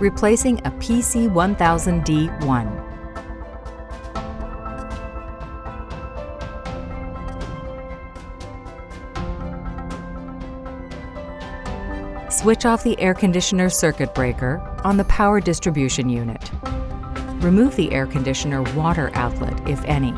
replacing a PC1000D1. Switch off the air conditioner circuit breaker on the power distribution unit. Remove the air conditioner water outlet, if any.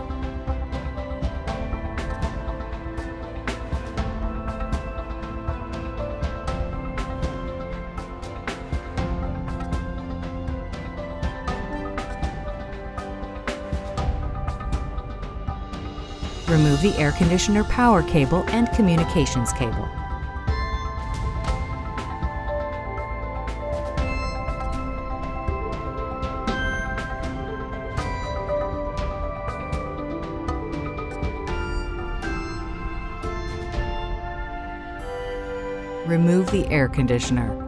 Remove the air conditioner power cable and communications cable. Remove the air conditioner.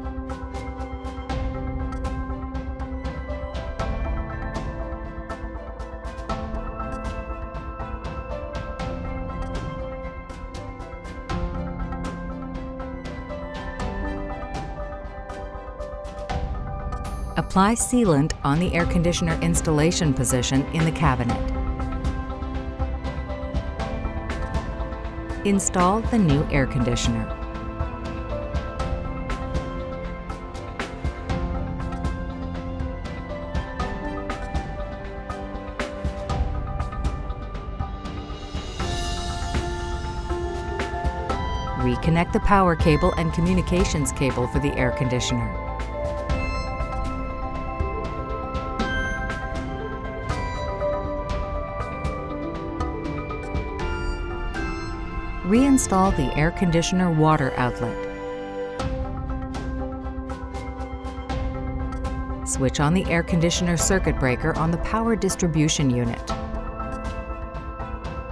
Apply sealant on the air conditioner installation position in the cabinet. Install the new air conditioner. Reconnect the power cable and communications cable for the air conditioner. Reinstall the air conditioner water outlet. Switch on the air conditioner circuit breaker on the power distribution unit.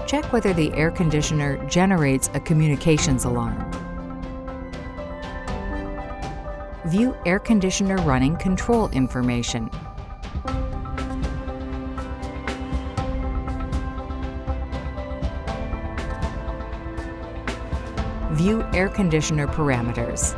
Check whether the air conditioner generates a communications alarm. View air conditioner running control information. View air conditioner parameters.